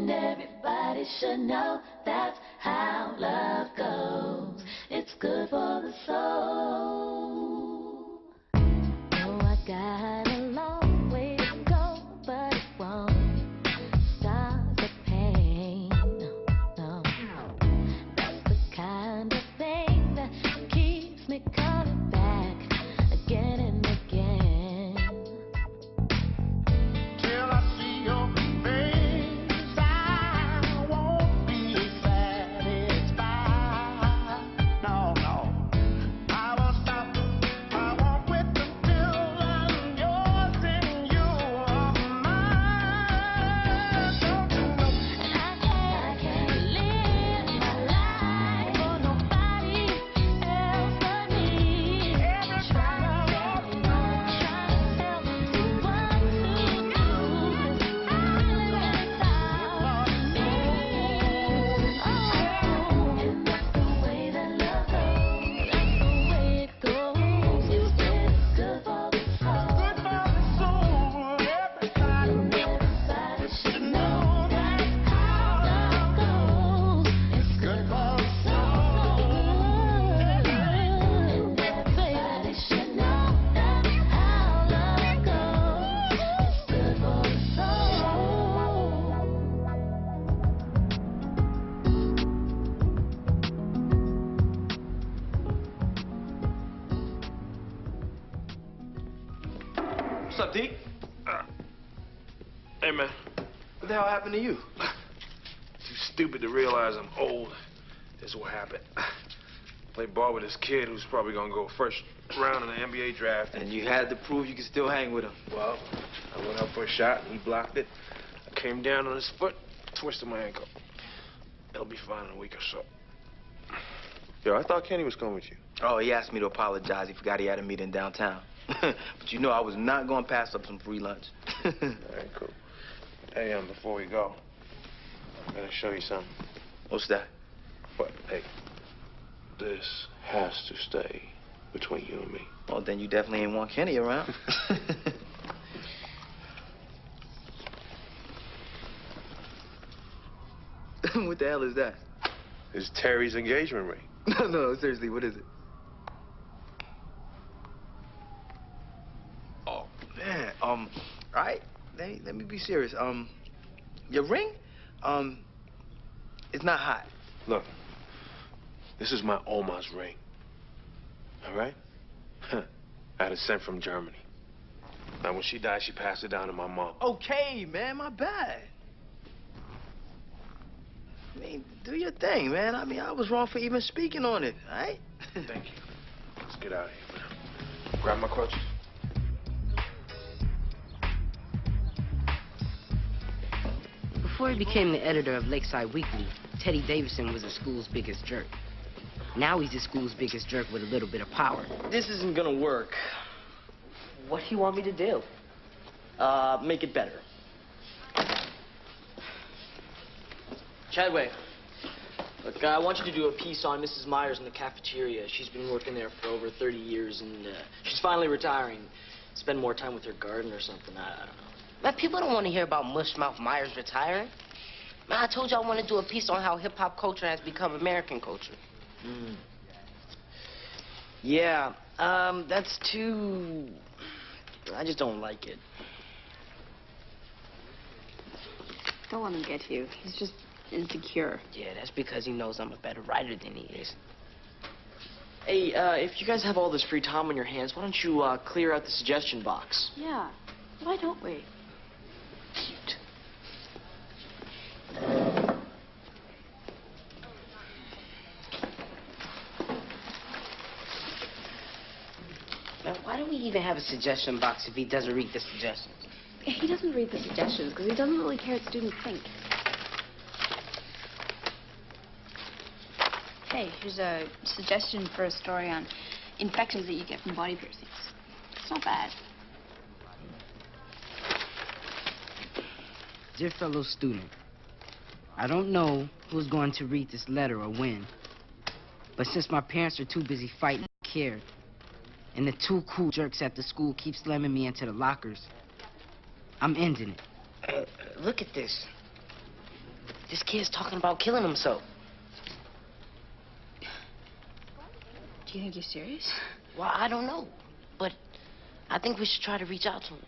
And everybody should know that's how love goes. It's good for the soul. Oh, I got a long way to go, but it won't stop the pain. No, that's the kind of thing that keeps me coming back again and again. Till I see your face, I won't be satisfied. No, no. I won't stop. I won't quit until I'm yours and you are mine. Don't you know? I can't live my life for nobody else but me. Try to tell me what to do. And that's the way that love goes. That's the way it goes. It's good for the soul. Good for the soul. Everybody Everybody should know that's how love goes. It's good for the soul. Everybody should know that's how love goes. It's good for the soul. What's up, Deke? Hey, man. What the hell happened to you? Too stupid to realize I'm old. This is what happened. Played ball with this kid who's probably gonna go first round in the NBA draft. And you had to prove you could still hang with him. Well, I went up for a shot, and he blocked it. I came down on his foot, twisted my ankle. It'll be fine in a week or so. Yo, I thought Kenny was coming with you. Oh, he asked me to apologize. He forgot he had a meeting downtown. But you know I was not going to pass up some free lunch. All right, cool. Hey, before we go, I'm gonna show you something. What's that? What? Hey, this has to stay between you and me. Well, then you definitely ain't want Kenny around. What the hell is that? It's Terry's engagement ring. No, seriously, what is it? Oh, man. All right. Let me be serious. Your ring, it's not hot. Look, this is my Oma's ring. All right? I had it sent from Germany. Now, when she died, she passed it down to my mom. Okay, man, my bad. I mean, do your thing, man. I mean, I was wrong for even speaking on it, all right? Thank you. Let's get out of here, man. Grab my crutches. Before he became the editor of Lakeside Weekly, Teddy Davidson was the school's biggest jerk. Now he's the school's biggest jerk with a little bit of power. This isn't gonna work. What do you want me to do? Make it better. Chadway, look, I want you to do a piece on Mrs. Myers in the cafeteria. She's been working there for over 30 years, and she's finally retiring. Spend more time with her garden or something. I don't know. Man, people don't want to hear about Mushmouth Myers retiring. Man, I told you I want to do a piece on how hip-hop culture has become American culture. Yeah, that's too... I just don't like it. Don't let him get to you. He's just insecure. Yeah, that's because he knows I'm a better writer than he is. Hey, if you guys have all this free time on your hands, why don't you clear out the suggestion box? Yeah. Why don't we? Cute. Man, why do we even have a suggestion box if he doesn't read the suggestions? He doesn't read the suggestions because he doesn't really care what students think. Hey, here's a suggestion for a story on infections that you get from body piercings. It's not bad. Dear fellow student, I don't know who's going to read this letter or when, but since my parents are too busy fighting care, and the two cool jerks at the school keep slamming me into the lockers, I'm ending it. Look at this. This kid's talking about killing himself. Do you think he's serious? Well, I don't know. But I think we should try to reach out to him.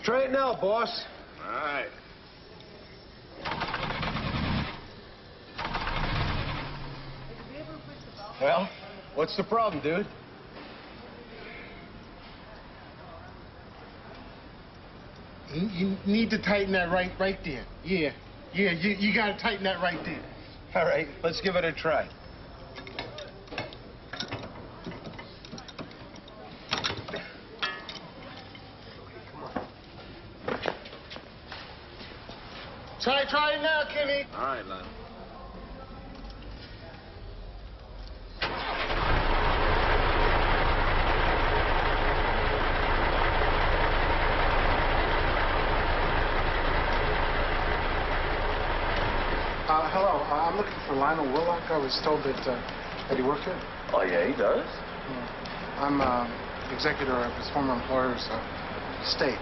Straighten out, boss. All right. Well, what's the problem, dude? You need to tighten that right there. Yeah, you gotta tighten that right there. All right, let's give it a try. Try it now, Kenny. All right, Lionel. Hello, I'm looking for Lionel Willock. I was told that he worked here. Oh, yeah, he does? I'm executor of his former employer's estate.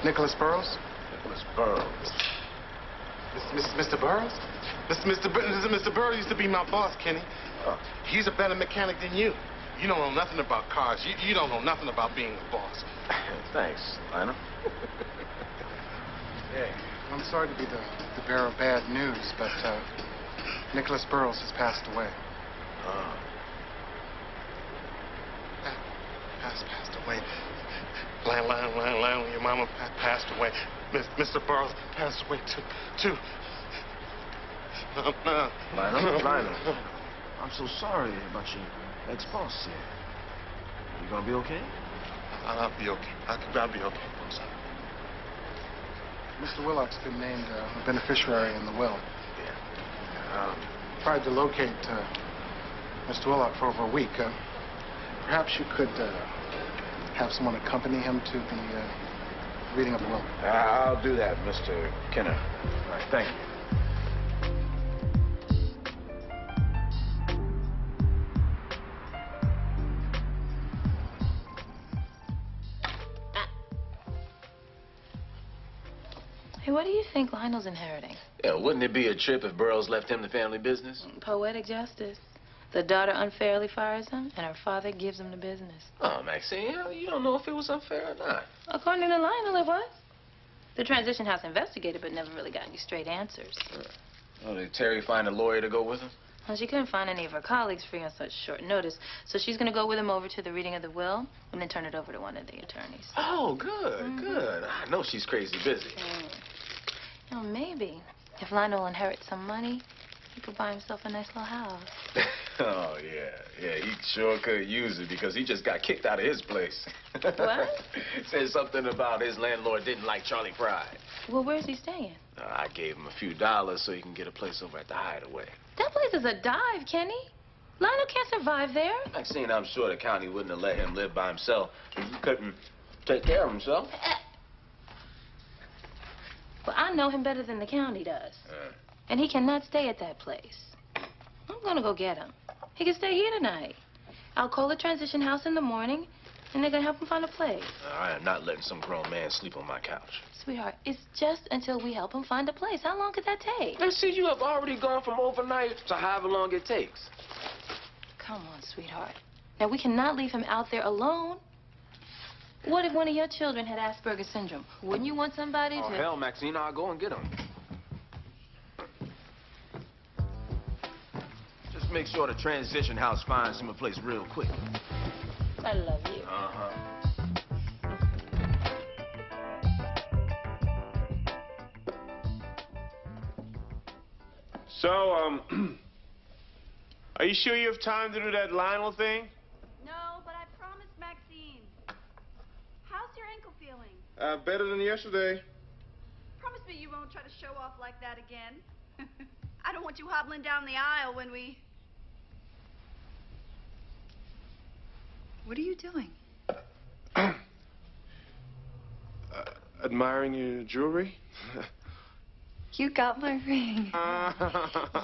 Nicholas Burroughs? Nicholas Burroughs. Mr. Burroughs? Mr. Burroughs used to be my boss, Kenny. He's a better mechanic than you. You don't know nothing about cars. You don't know nothing about being a boss. Thanks, Lionel. Yeah. I'm sorry to be the bearer of bad news, but Nicholas Burroughs has passed away. Passed away. Lionel, your mama passed away. Mr. Burroughs passed away too. Lionel, I'm so sorry about your ex-boss here. You gonna be okay? I'll be okay. I'll be okay. I'm sorry. Mr. Willock's been named a beneficiary in the will. Yeah. Tried to locate Mr. Willock for over a week. Perhaps you could have someone accompany him to the reading of the will. I'll do that, Mr. Kenner. All right, thank you. Hey, what do you think Lionel's inheriting? Yeah, wouldn't it be a trip if Burroughs left him the family business? Poetic justice. The daughter unfairly fires him, and her father gives him the business. Oh, Maxine, you don't know if it was unfair or not. According to Lionel, it was. The transition house investigated, but never really got any straight answers. Oh, did Terry find a lawyer to go with him? Well, she couldn't find any of her colleagues free on such short notice, so she's going to go with him over to the reading of the will and then turn it over to one of the attorneys. Oh, good, good. I know she's crazy busy. You know, maybe if Lionel inherits some money, he could buy himself a nice little house. Oh, yeah, he sure could use it because he just got kicked out of his place. What? Said something about his landlord didn't like Charlie Pride. Well, where's he staying? I gave him a few dollars so he can get a place over at the Hideaway. That place is a dive, Kenny. Lionel can't survive there. Maxine, I'm sure the county wouldn't have let him live by himself if he couldn't take care of himself. Well, I know him better than the county does. And he cannot stay at that place. I'm gonna go get him. He can stay here tonight. I'll call the transition house in the morning, and they're gonna help him find a place. I am not letting some grown man sleep on my couch. Sweetheart, it's just until we help him find a place. How long could that take? Let's see, you have already gone from overnight to however long it takes. Come on, sweetheart. Now, we cannot leave him out there alone. What if one of your children had Asperger's syndrome? Wouldn't you want somebody to... Oh, hell, Maxine, I'll go and get him. Just make sure the transition house finds him a place real quick. I love you. Uh-huh. So, are you sure you have time to do that Lionel thing? No, but I promised Maxine. How's your ankle feeling? Better than yesterday. Promise me you won't try to show off like that again. I don't want you hobbling down the aisle when we... What are you doing? Admiring your jewelry? You got my ring.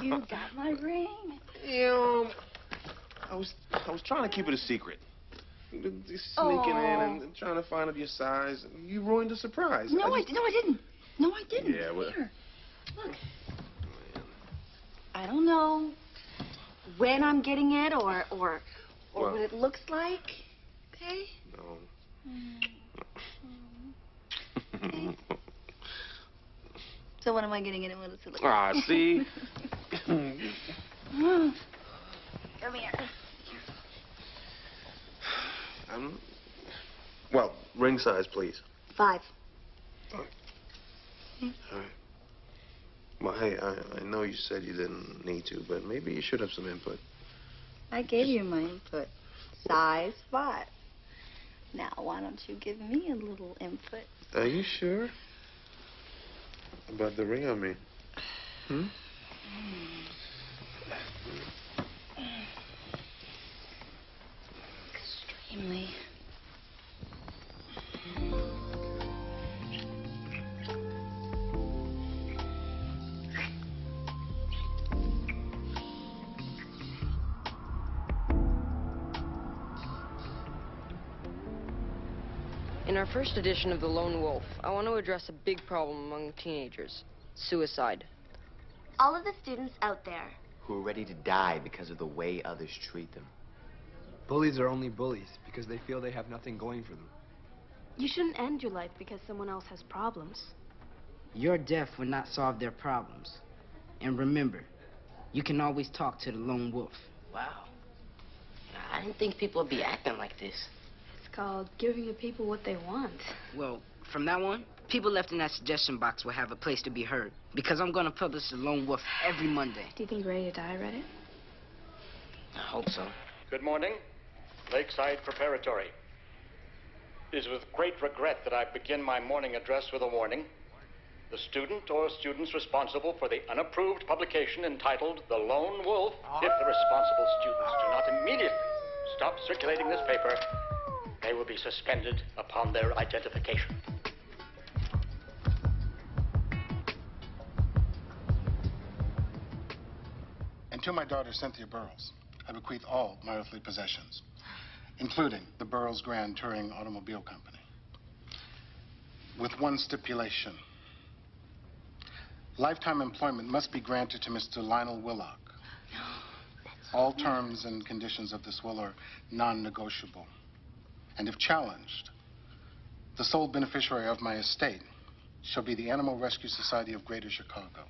You got my ring. I was trying to keep it a secret. Just sneaking in and trying to find out your size. You ruined the surprise. No, I didn't. No, I didn't. Yeah, well. Here, look. I don't know when I'm getting it or Well. what it looks like. Okay? No. Okay. So when am I getting it and what does it look Ah, like? see? Come here. Well, ring size, please. 5. All right. Well, hey, I know you said you didn't need to, but maybe you should have some input. I gave you my input. Size 5. Now, why don't you give me a little input? Are you sure? About the ring on me? Hmm? Extremely. In our first edition of The Lone Wolf, I want to address a big problem among teenagers: suicide. All of the students out there who are ready to die because of the way others treat them. Bullies are only bullies because they feel they have nothing going for them. You shouldn't end your life because someone else has problems. Your death will not solve their problems. And remember, you can always talk to the lone wolf. Wow. I didn't think people would be acting like this. It's called giving the people what they want. Well, from now on, people left in that suggestion box will have a place to be heard. Because I'm going to publish The Lone Wolf every Monday. Do you think Ready to Die read it? I hope so. Good morning. Lakeside Preparatory. It is with great regret that I begin my morning address with a warning. The student or students responsible for the unapproved publication entitled The Lone Wolf, if the responsible students do not immediately stop circulating this paper, they will be suspended upon their identification. And to my daughter, Cynthia Burrows, I bequeath all my earthly possessions, including the Burrows Grand Touring Automobile Company, with one stipulation. Lifetime employment must be granted to Mr. Lionel Willock. All terms and conditions of this will are non-negotiable. And if challenged, the sole beneficiary of my estate shall be the Animal Rescue Society of Greater Chicago.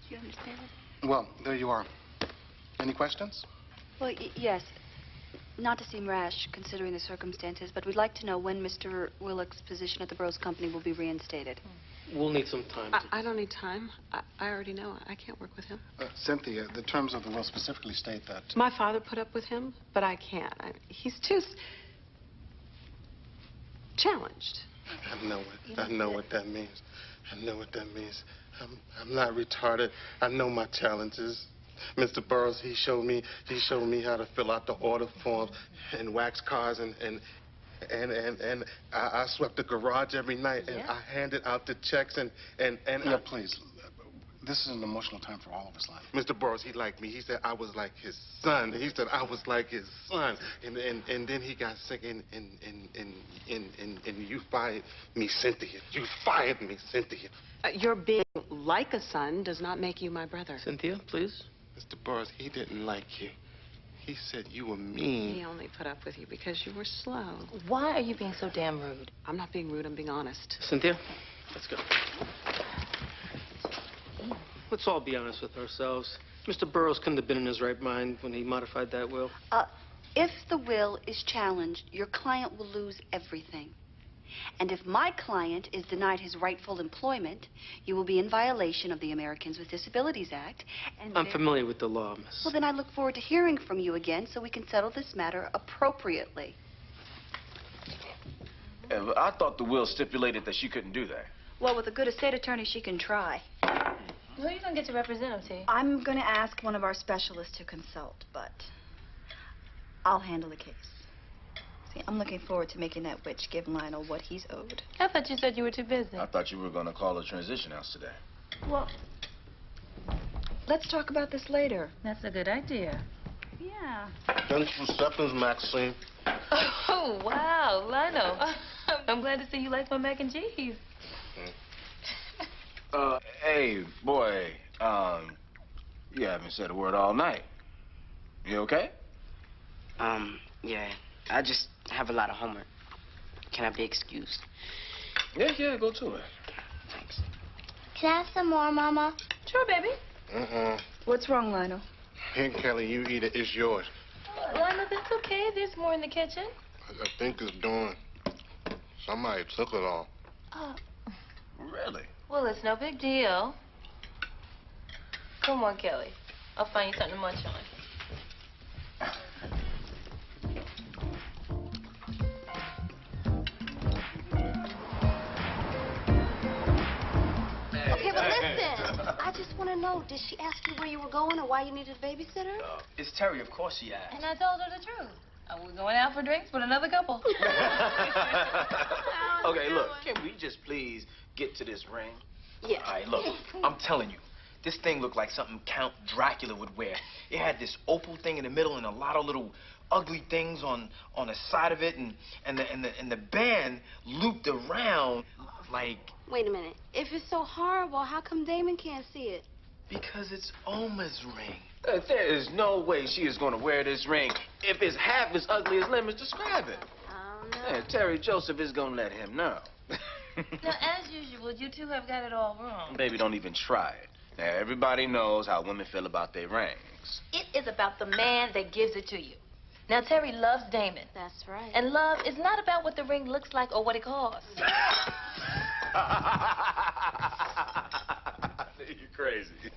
You understand? Well, there you are. Any questions? Well, yes. Not to seem rash, considering the circumstances, but we'd like to know when Mr. Willock's position at the Burrows Company will be reinstated. We'll need some time. I don't need time. I already know. I can't work with him. Cynthia, the terms of the will specifically state that... My father put up with him, but I can't. He's too... challenged. I know what that means. I know what that means. I'm not retarded. I know my challenges. Mr. Burrows, he showed me how to fill out the order forms and wax cars and I swept the garage every night and I handed out the checks and yeah, please. This is an emotional time for all of us, Lonnie. Mr. Burrows, he liked me. He said I was like his son. He said I was like his son. And then he got sick and you fired me, Cynthia. You fired me, Cynthia. Your being like a son does not make you my brother. Cynthia, please. Mr. Burrows, he didn't like you. He said you were mean. He only put up with you because you were slow. Why are you being so damn rude? I'm not being rude, I'm being honest. Cynthia, let's go. Let's all be honest with ourselves. Mr. Burrows couldn't have been in his right mind when he modified that will. If the will is challenged, your client will lose everything. And if my client is denied his rightful employment, you will be in violation of the Americans with Disabilities Act. And I'm familiar with the law, miss. Well, then I look forward to hearing from you again so we can settle this matter appropriately. Yeah, but I thought the will stipulated that she couldn't do that. Well, with a good estate attorney, she can try. Who are you going to get to represent him, T? I'm going to ask one of our specialists to consult, but I'll handle the case. See, I'm looking forward to making that witch give Lionel what he's owed. I thought you said you were too busy. I thought you were going to call the transition house today. Well, let's talk about this later. That's a good idea. Yeah. Pencil steppings, Maxine. Oh, wow, Lionel. I'm glad to see you like my mac and cheese. Hey, boy, you haven't said a word all night. You okay? Yeah. I just have a lot of homework. Can I be excused? Yeah, go to it. Thanks. Can I have some more, Mama? Sure, baby. What's wrong, Lionel? Here, Kelly, you eat it. It's yours. Lionel, that's okay. There's more in the kitchen. I think it's doing. Somebody took it all. Oh, Really? well, it's no big deal. Come on, Kelly. I'll find you something to munch on. Okay, but listen. I just want to know, did she ask you where you were going or why you needed a babysitter? It's Terry, of course she asked. And I told her the truth. I was going out for drinks with another couple. Okay, look, can we just please get to this ring? Yeah. All right, look, I'm telling you, this thing looked like something Count Dracula would wear. It had this opal thing in the middle and a lot of little ugly things on the side of it, and the band looped around like. Wait a minute. If it's so horrible, how come Damon can't see it? Because it's Oma's ring. There is no way she is going to wear this ring if it's half as ugly as Lemons describe it. I don't know. Terry Joseph is gonna let him know. Now, as usual, you two have got it all wrong. Baby, don't even try it. Now, everybody knows how women feel about their rings. It is about the man that gives it to you. Now, Terry loves Damon. That's right. And love is not about what the ring looks like or what it costs. You're crazy.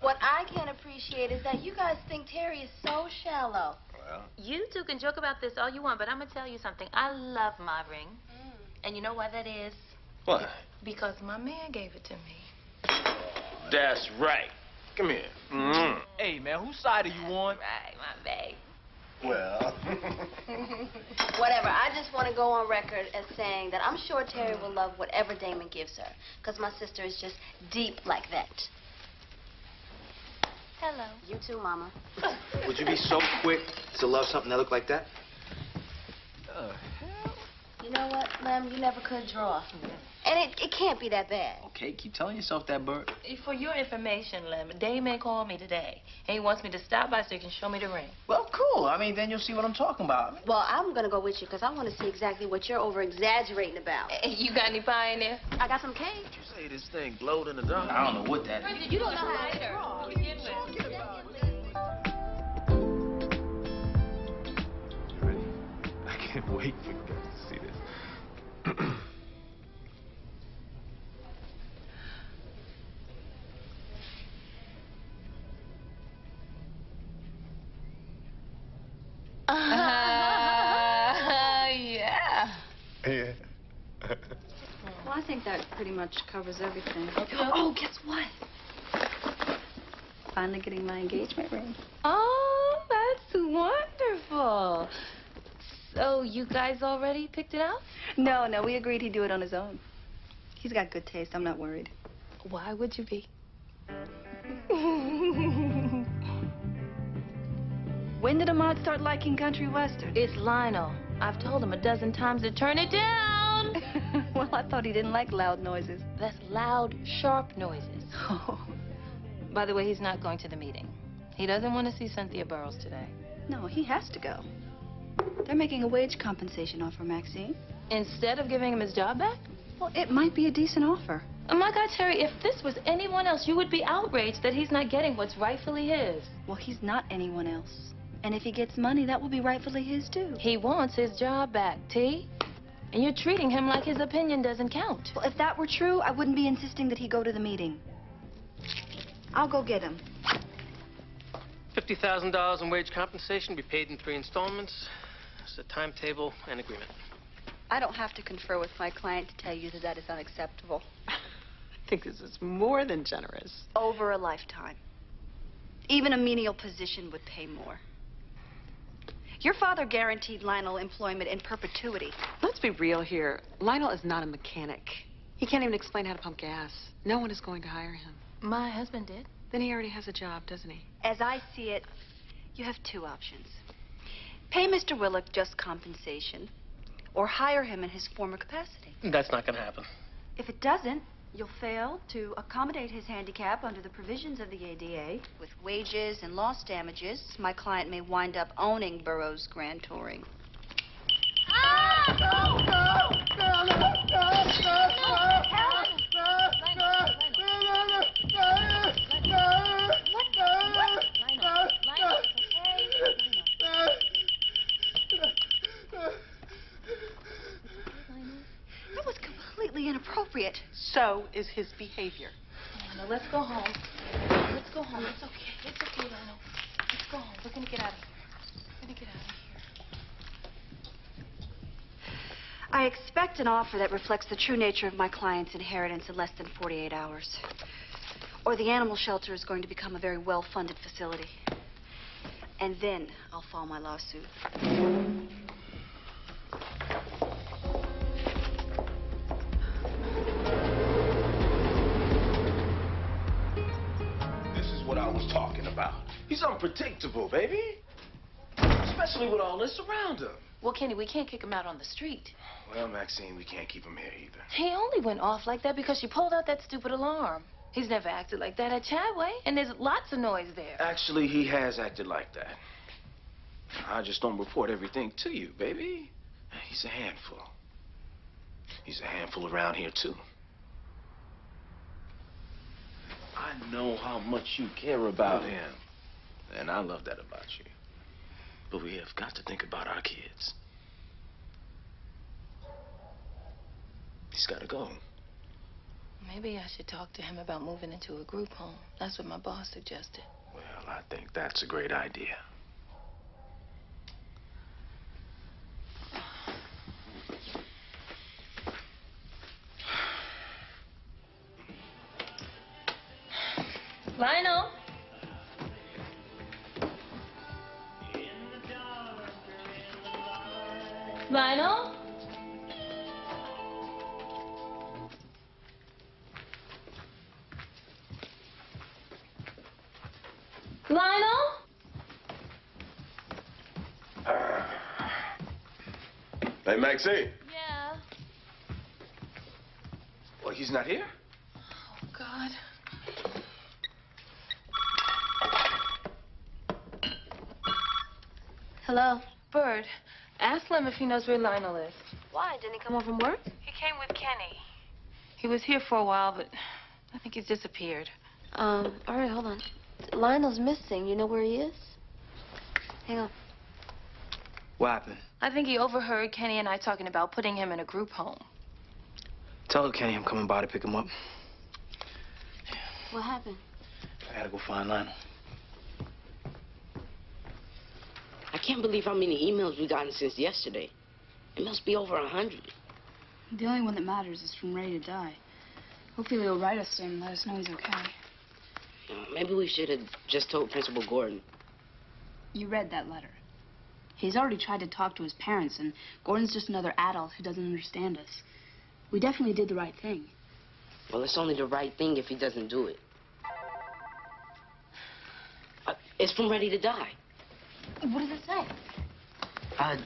What I can't appreciate is that you guys think Terry is so shallow. Well, You two can joke about this all you want, but I'm going to tell you something. I love my ring. And you know why that is? what? Because my man gave it to me. That's right. Come here. Hey, man, whose side are you on? Right, my babe. Well. Whatever. I just want to go on record as saying that I'm sure Terry will love whatever Damon gives her. Because my sister is just deep like that. Hello. You too, Mama. Would you be so quick to love something that looked like that? You know what, Lem? You never could draw. And it can't be that bad. Okay, keep telling yourself that, Bert. For your information, Lem, Damon called me today, and he wants me to stop by so he can show me the ring. Well, cool. I mean, then you'll see what I'm talking about. Well, I'm going to go with you because I want to see exactly what you're over-exaggerating about. You got any pie in there? I got some cake. You say this thing glowed in the dark? I don't know what that is. You don't know how to draw. To begin with. Ready? I can't wait for you guys to see this. Yeah. Yeah. Well, I think that pretty much covers everything. Oh, guess what? Finally getting my engagement ring. Oh, that's wonderful. So you guys already picked it out? No, we agreed he'd do it on his own. He's got good taste. I'm not worried. Why would you be? When did Ahmad start liking country western? It's Lionel. I've told him a dozen times to turn it down. Well, I thought he didn't like loud noises. That's loud, sharp noises. By the way, he's not going to the meeting. He doesn't want to see Cynthia Burrows today. No, he has to go. They're making a wage compensation offer, Maxine. Instead of giving him his job back? Well, it might be a decent offer. Oh, my God, Terry, if this was anyone else, you would be outraged that he's not getting what's rightfully his. Well, he's not anyone else. And if he gets money, that will be rightfully his, too. He wants his job back, T. And you're treating him like his opinion doesn't count. Well, if that were true, I wouldn't be insisting that he go to the meeting. I'll go get him. $50,000 in wage compensation be paid in 3 installments. It's a timetable and agreement. I don't have to confer with my client to tell you that that is unacceptable. I think this is more than generous. Over a lifetime. Even a menial position would pay more. Your father guaranteed Lionel employment in perpetuity. Let's be real here. Lionel is not a mechanic. He can't even explain how to pump gas. No one is going to hire him. My husband did. Then he already has a job, doesn't he? As I see it, you have two options. Pay Mr. Willock just compensation, or hire him in his former capacity. That's not going to happen. If it doesn't, you'll fail to accommodate his handicap under the provisions of the ADA. With wages and loss damages, my client may wind up owning Burroughs Grand Touring. That was completely inappropriate. So is his behavior. Lionel, let's go home. Let's go home. It's okay. It's okay, Lionel. Let's go home. We're gonna get out of here. We're gonna get out of here. I expect an offer that reflects the true nature of my client's inheritance in less than 48 hours. Or the animal shelter is going to become a very well-funded facility. And then I'll file my lawsuit. This is what I was talking about. He's unpredictable, baby. Especially with all this around him. Well, Kenny, we can't kick him out on the street. Well, Maxine, we can't keep him here either. He only went off like that because you pulled out that stupid alarm. He's never acted like that at Chadway, and there's lots of noise there. Actually, he has acted like that. I just don't report everything to you, baby. He's a handful. He's a handful around here, too. I know how much you care about him. And I love that about you. But we have got to think about our kids. He's got to go. Maybe I should talk to him about moving into a group home. That's what my boss suggested. Well, I think that's a great idea. Lionel? Lionel? Lionel? Hey, Maxine. Yeah. Well, he's not here? Oh, God. Hello? Bird, ask Lem if he knows where Lionel is. Why? Didn't he come home from work? He came with Kenny. He was here for a while, but I think he's disappeared. All right, hold on. Lionel's missing. You know where he is? Hang on. What happened? I think he overheard Kenny and I talking about putting him in a group home. Tell Kenny I'm coming by to pick him up. What happened? I gotta go find Lionel. I can't believe how many emails we've gotten since yesterday. It must be over 100. The only one that matters is from Ready to Die. Hopefully he'll write us soon and let us know he's okay. Maybe we should have just told Principal Gordon. You read that letter. He's already tried to talk to his parents, and Gordon's just another adult who doesn't understand us. We definitely did the right thing. Well, it's only the right thing if he doesn't do it. It's from Ready to Die. What does it say?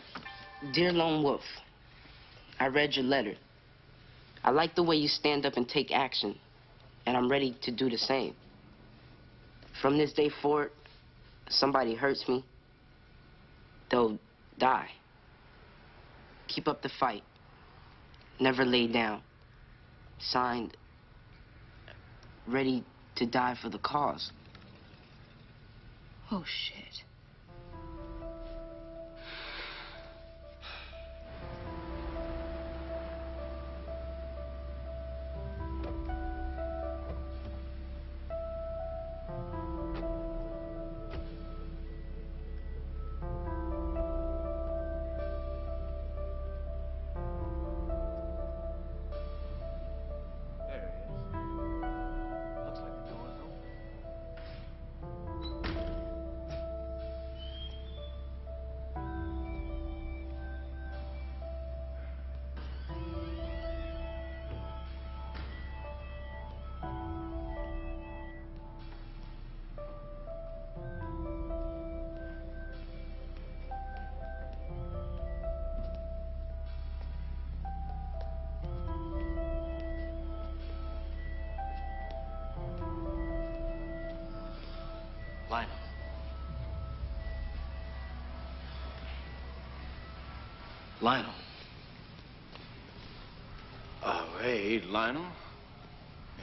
Dear Lone Wolf, I read your letter. I like the way you stand up and take action, and I'm ready to do the same. From this day forward, somebody hurts me, they'll die. Keep up the fight. Never lay down. Signed, Ready to Die for the cause. Oh, shit. Lionel. Lionel. Oh, hey, Lionel.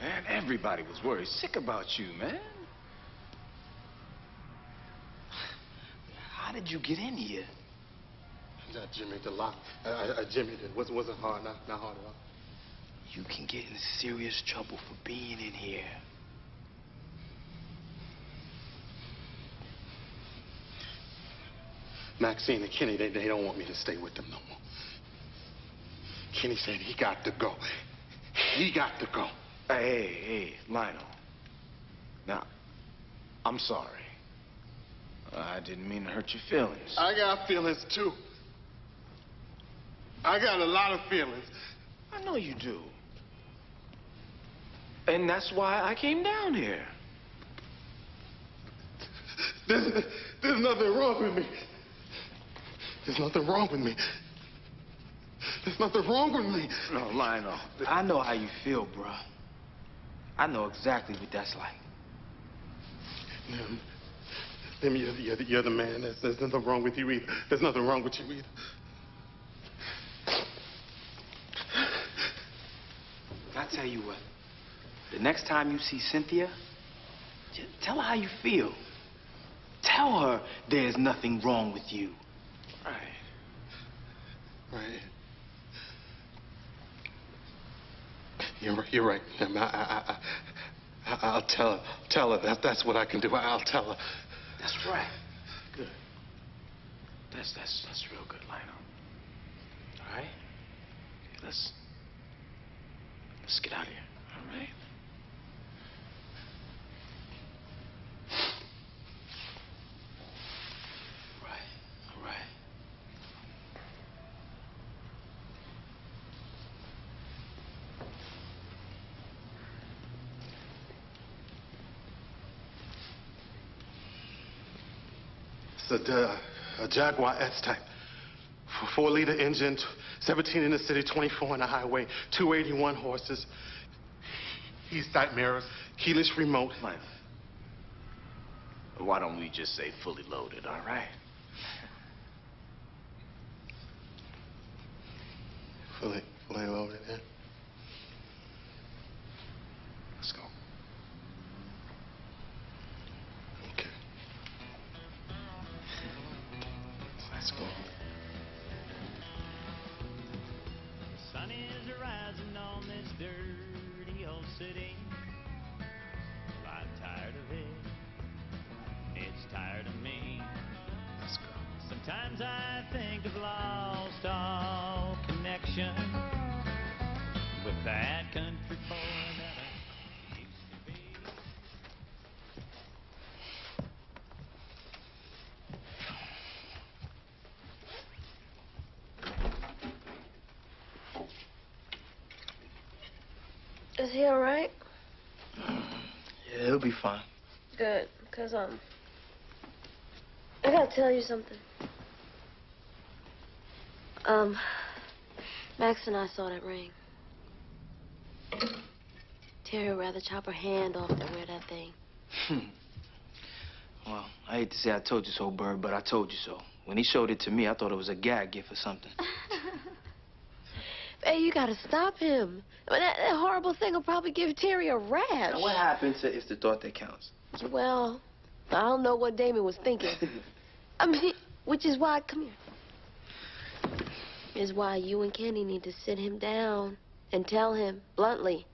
Man, everybody was worried sick about you, man. How did you get in here? Jimmy, the lock. Jimmy, it wasn't hard, not hard at all. You can get in serious trouble for being in here. Maxine and Kenny, they don't want me to stay with them no more. Kenny said he got to go. He got to go. Hey, Lionel. Now, I'm sorry. I didn't mean to hurt your feelings. I got feelings, too. I got a lot of feelings. I know you do. And that's why I came down here. There's nothing wrong with me. There's nothing wrong with me. There's nothing wrong with me. No, Lionel. I know how you feel, bro. I know exactly what that's like. You're the man. There's nothing wrong with you either. There's nothing wrong with you either. I tell you what. The next time you see Cynthia, just tell her how you feel. Tell her there's nothing wrong with you. Right. You're right. I'll tell her. That's what I can do. I'll tell her. That's right. Good. That's real good, Lionel. All right? Let's get out of here. All right? All right. It's a Jaguar S-Type. 4-liter engine, 17 in the city, 24 on the highway, 281 horses. East-type mirrors, keyless remote. Lionel, why don't we just say fully loaded, all right? Fully loaded, yeah. Let's go. Okay. Let's go. The sun is rising on this dirty old city. Well, I'm tired of it. It's tired of me. Let's go. Sometimes I think I've lost all connection with that country boy that I used to be. Is he all right? Yeah, he'll be fine. Good, because, I gotta tell you something. Max and I saw that ring. Terry would rather chop her hand off than wear that thing. Well, I hate to say I told you so, Bird, but I told you so. When he showed it to me, I thought it was a gag gift or something. Hey, you gotta stop him. I mean, that horrible thing will probably give Terry a rash. Now, what happens if the thought that counts? Well, I don't know what Damon was thinking. I mean, which is why, come here. Is why you and Kenny need to sit him down and tell him bluntly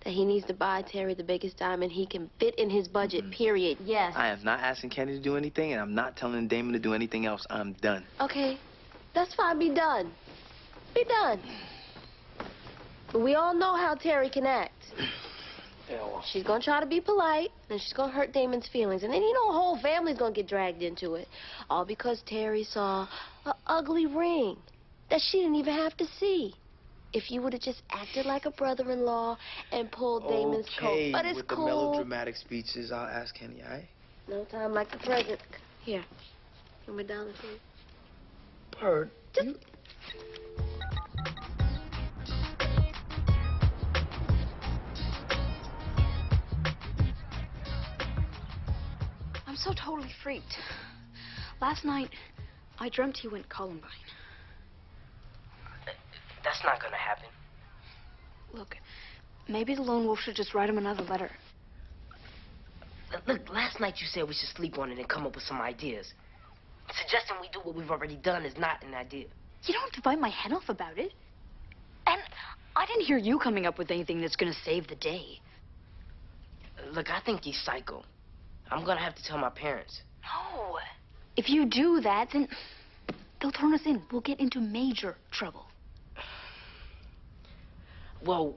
that he needs to buy Terry the biggest diamond he can fit in his budget, period. Yes. I am not asking Kenny to do anything, and I'm not telling Damon to do anything else. I'm done. Okay, that's fine. Be done. Be done. But we all know how Terry can act. She's gonna try to be polite, and she's gonna hurt Damon's feelings. And then, you know, the whole family's gonna get dragged into it. All because Terry saw an ugly ring that she didn't even have to see. If you would have just acted like a brother-in-law and pulled Damon's coat. But it's with the cool. melodramatic speeches, I'll ask Kenny, all right? No time like the present. Here. Give me down the street. Bird, I'm so totally freaked. Last night, I dreamt he went Columbine. That's not gonna happen. Look, maybe the lone wolf should just write him another letter. Look, last night you said we should sleep on it and come up with some ideas. Suggesting we do what we've already done is not an idea. You don't have to bite my head off about it. And I didn't hear you coming up with anything that's gonna save the day. Look, I think he's psycho. I'm gonna have to tell my parents. No. If you do that, then they'll turn us in. We'll get into major trouble. Well,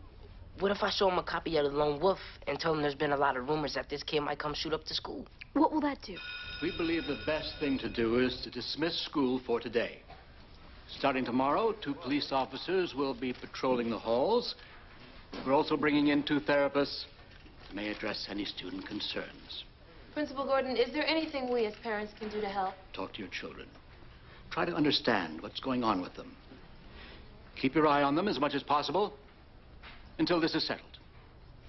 what if I show him a copy of The Lone Wolf and tell him there's been a lot of rumors that this kid might come shoot up the school? What will that do? We believe the best thing to do is to dismiss school for today. Starting tomorrow, 2 police officers will be patrolling the halls. We're also bringing in 2 therapists who may address any student concerns. Principal Gordon, is there anything we as parents can do to help? Talk to your children. Try to understand what's going on with them. Keep your eye on them as much as possible until this is settled.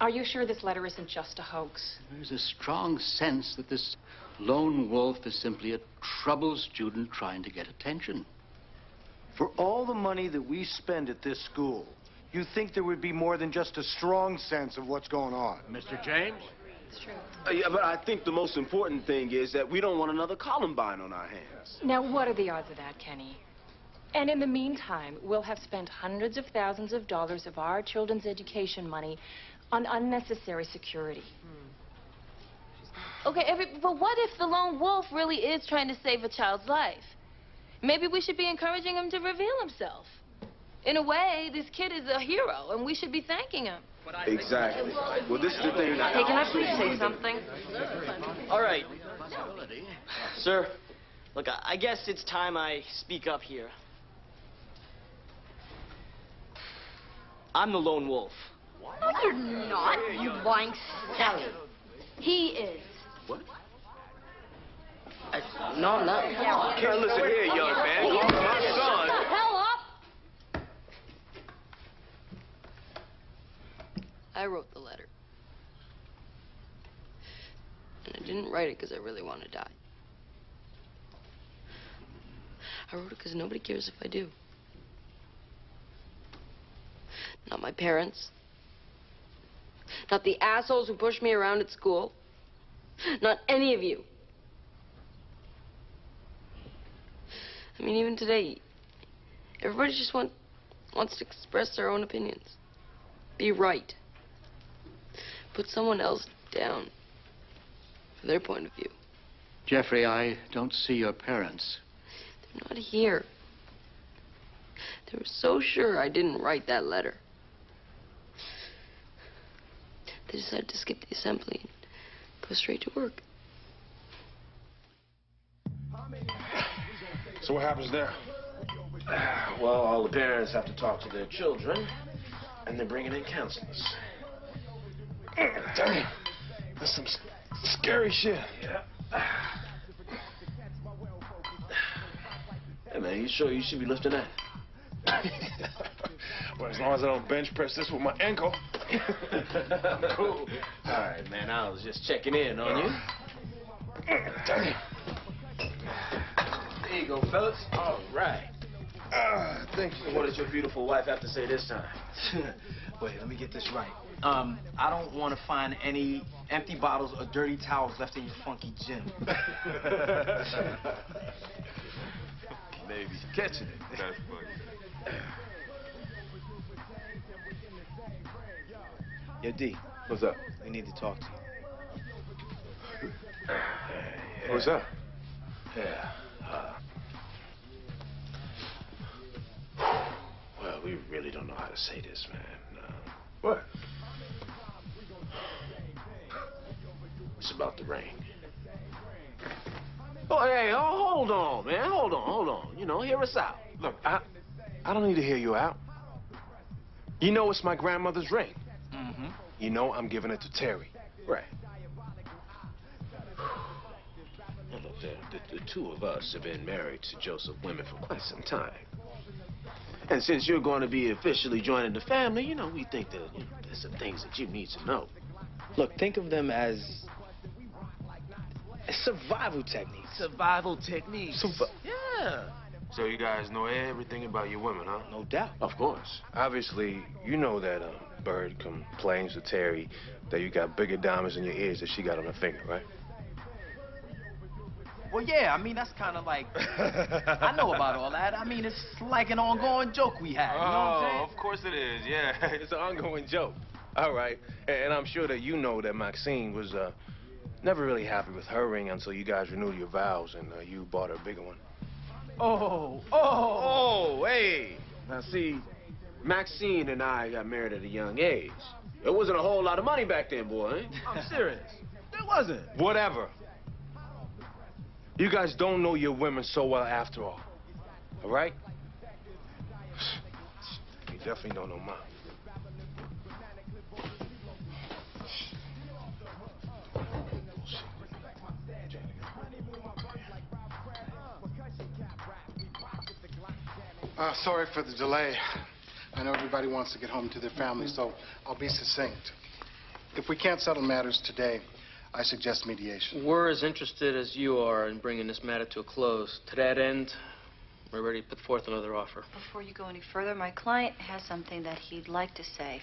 Are you sure this letter isn't just a hoax? There's a strong sense that this lone wolf is simply a troubled student trying to get attention. For all the money that we spend at this school, you think there would be more than just a strong sense of what's going on? Mr. James? It's true. Yeah, but I think the most important thing is that we don't want another Columbine on our hands. Now, what are the odds of that, Kenny? And in the meantime, we'll have spent hundreds of thousands of dollars of our children's education money on unnecessary security. Okay, but what if the lone wolf really is trying to save a child's life? Maybe we should be encouraging him to reveal himself. In a way, this kid is a hero, and we should be thanking him. Exactly. Well, this is the thing. Hey, can I please say something? All right. Sir, look, I guess it's time I speak up here. I'm the lone wolf. No, you're not, you lying sack. He is. What? No, I'm not. Now, listen here, young man. You're my son. Shut the hell up! I wrote the letter. And I didn't write it because I really want to die. I wrote it because nobody cares if I do. Not my parents. Not the assholes who push me around at school. Not any of you. I mean, even today, everybody just wants to express their own opinions. Be right. Put someone else down for their point of view. Jeffrey, I don't see your parents. They're not here. They were so sure I didn't write that letter. They decided to skip the assembly and go straight to work. So what happens there? Well, all the parents have to talk to their children, and they're bringing in counselors. Damn, that's some scary shit. Yeah. Hey, man, you sure you should be lifting that? Well, as long as I don't bench press this with my ankle. Cool. All right, man, I was just checking in on you. Damn. There you go, fellas. All right. Thank you. What does your beautiful wife have to say this time? Wait, let me get this right. I don't want to find any empty bottles or dirty towels left in your funky gym. Maybe catching it. That's funny. Yo, D. What's up? We need to talk to you. What's up? Yeah. Well, we really don't know how to say this, man. What? It's about the ring. Oh, hey, hold on, man. Hold on. You know, hear us out. Look, I don't need to hear you out. You know it's my grandmother's ring. Mm-hmm. You know I'm giving it to Terry. Right. Now, look, the two of us have been married to Joseph Women for quite some time. And since you're going to be officially joining the family, you know, we think that there's some things that you need to know. Look, think of them as It's survival techniques. Survival techniques. Yeah. So you guys know everything about your women, huh? No doubt. Of course. Obviously, you know that Bird complains to Terry that you got bigger diamonds in your ears than she got on her finger, right? Well, yeah, I mean, that's kind of like, I know about all that. I mean, it's like an ongoing joke we have, you know what I'm saying? Of course it is, yeah. It's an ongoing joke. All right. And I'm sure that you know that Maxine was never really happy with her ring until you guys renewed your vows and you bought her a bigger one. Oh, hey. Now, see, Maxine and I got married at a young age. It wasn't a whole lot of money back then, boy. I'm serious. There wasn't. Whatever. You guys don't know your women so well after all. All right? You definitely don't know mine. Sorry for the delay. I know everybody wants to get home to their families, so I'll be succinct. If we can't settle matters today, I suggest mediation. We're as interested as you are in bringing this matter to a close. To that end, we're ready to put forth another offer. Before you go any further, my client has something that he'd like to say.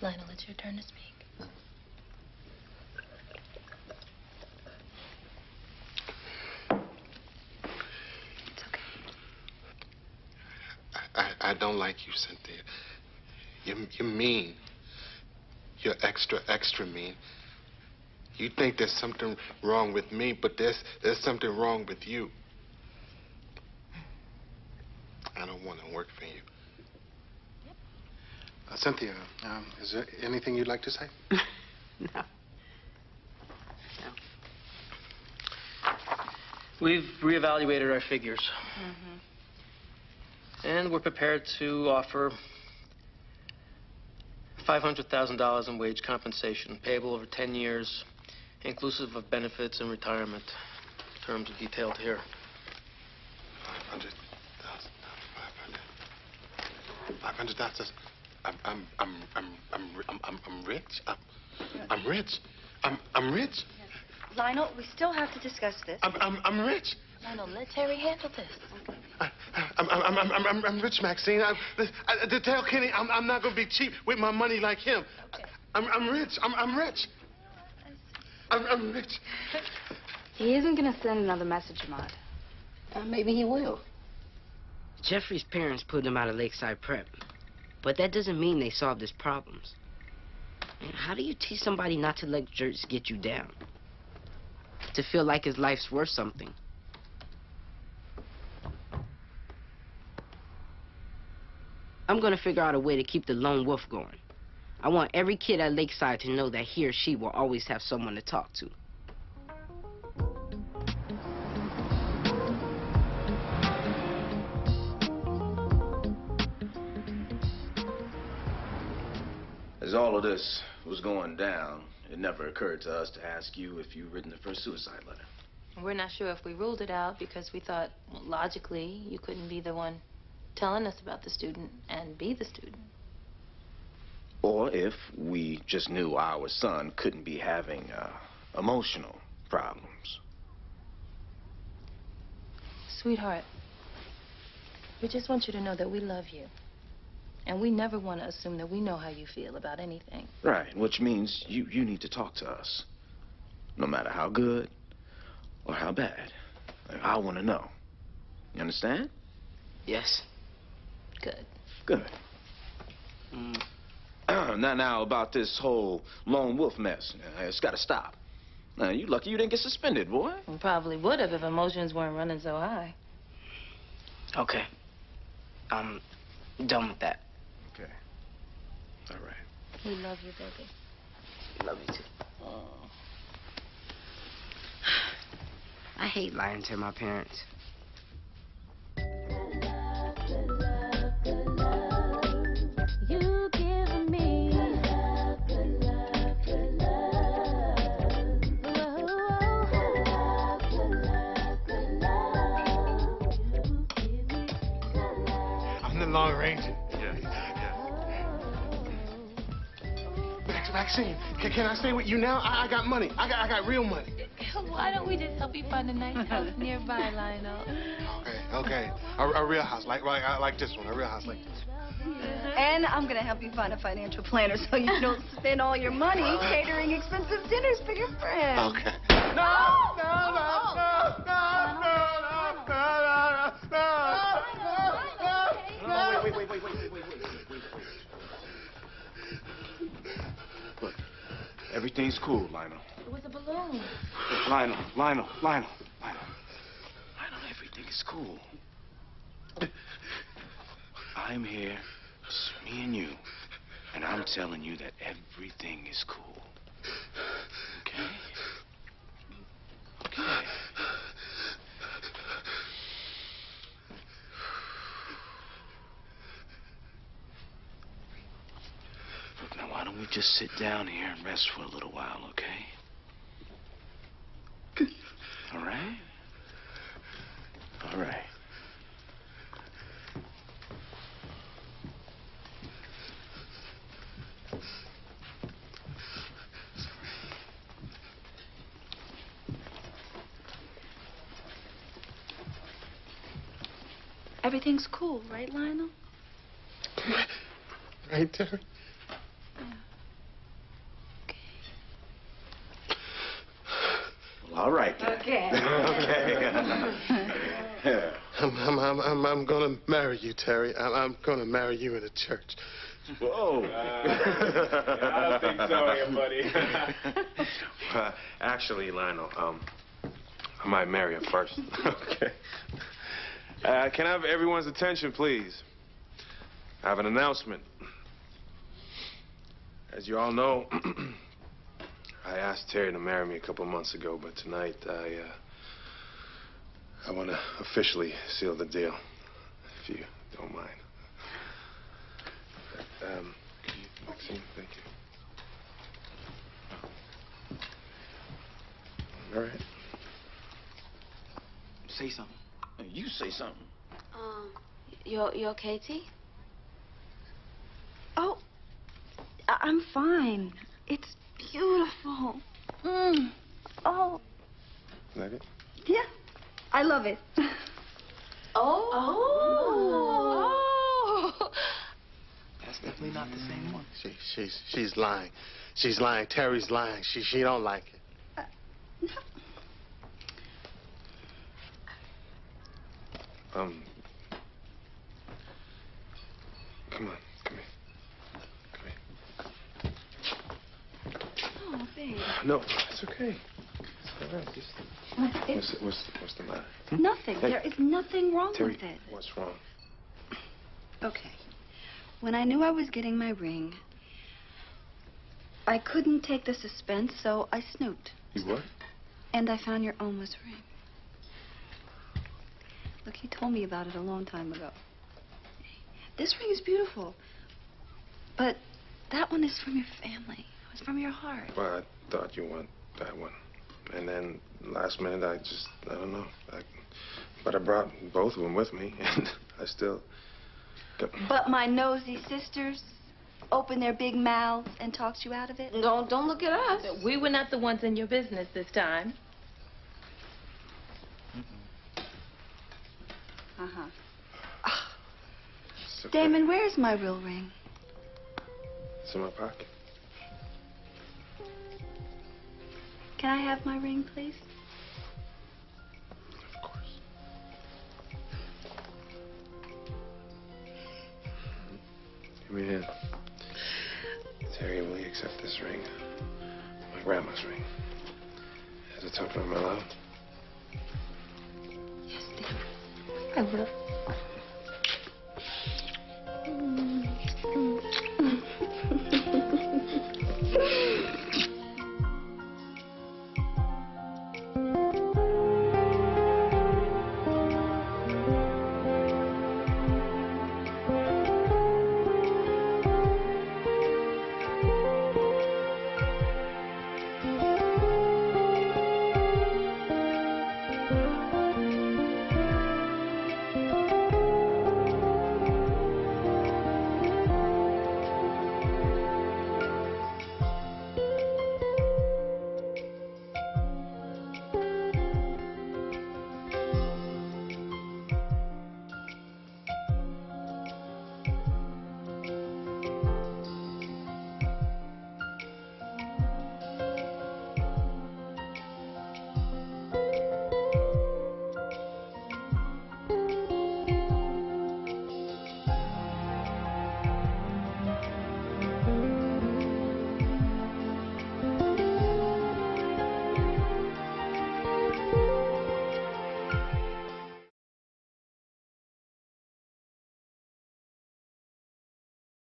Lionel, it's your turn to speak. I don't like you, Cynthia. You're mean. You're extra mean. You think there's something wrong with me, but there's something wrong with you. I don't want to work for you. Cynthia, is there anything you'd like to say? No. We've reevaluated our figures. And we're prepared to offer $500,000 in wage compensation, payable over 10 years, inclusive of benefits and retirement. Terms are detailed here. 500,000. I'm rich. I'm rich. I'm rich. Lionel, we still have to discuss this. I'm rich. Lionel, let Terry handle this. I'm rich, Maxine. To tell Kenny, I'm not gonna be cheap with my money like him. Okay. I'm rich. I'm rich. I'm rich. He isn't gonna send another message, Ahmad. Maybe he will. Jeffrey's parents put him out of Lakeside Prep, but that doesn't mean they solved his problems. Man, how do you teach somebody not to let jerks get you down? To feel like his life's worth something? I'm gonna figure out a way to keep the lone wolf going. I want every kid at Lakeside to know that he or she will always have someone to talk to. As all of this was going down, it never occurred to us to ask you if you'd written the first suicide letter. We're not sure if we ruled it out because we thought, well, logically, you couldn't be the one telling us about the student and be the student. Or if we just knew our son couldn't be having emotional problems. Sweetheart, we just want you to know that we love you. And we never want to assume that we know how you feel about anything. Right, which means you need to talk to us. No matter how good or how bad. I want to know. You understand? Yes. Good. Good. Now, about this whole lone wolf mess. It's got to stop. Now, you lucky you didn't get suspended, boy. We probably would have if emotions weren't running so high. Okay. I'm done with that. Okay. All right. We love you, baby. Love you too. I hate lying to my parents. You give me I'm the long range. Yes, yes. Maxine, can I stay with you now? I got money. I got real money. Why don't we just help you find a nice house nearby, Lionel? Okay. A real house, like this one. A real house like this. And I'm gonna help you find a financial planner so you don't spend all your money catering expensive dinners for your friends. Okay. Wait. Look, everything's cool, Lionel. It was a balloon. Lionel, everything is cool. I'm here, just me and you, and I'm telling you that everything is cool. Okay? Okay. Look, now why don't we just sit down here and rest for a little while, okay? All right? All right. Everything's cool, right, Lionel? Right, Terry? Well, all right, then. Okay. Okay. I'm gonna marry you, Terry. I'm gonna marry you in a church. Whoa. I don't think so, here, buddy. Actually, Lionel, I might marry her first. Okay. Can I have everyone's attention, please? I have an announcement. As you all know, I asked Terry to marry me a couple months ago, but tonight I want to officially seal the deal, if you don't mind. Maxine, thank you. All right. Say something. You say something. You okay, T? Oh, I'm fine. It's beautiful. Oh. Like it? Yeah, I love it. Oh. That's definitely not the same one. She's lying. She's lying. Terry's lying. She don't like it. Come on, come here. Oh, babe. No, it's okay. It's all right. Just... What's the matter? Nothing. Hey. There is nothing wrong Terry, with it. what's wrong? Okay. When I knew I was getting my ring, I couldn't take the suspense, so I snooped. You what? And I found your Oma's ring. Look, he told me about it a long time ago. This ring is beautiful, but that one is from your family. It's from your heart. Well, I thought you want that one. And then last minute, I don't know. But I brought both of them with me, and I still... But my nosy sisters open their big mouths and talked you out of it? Don't look at us. We were not the ones in your business this time. Uh-huh. Okay. Damon, where's my real ring? It's in my pocket. Can I have my ring, please? Of course. Give me a hand. Terry, will you accept this ring? My grandma's ring. As a token of my love. Yes, Damon. I will.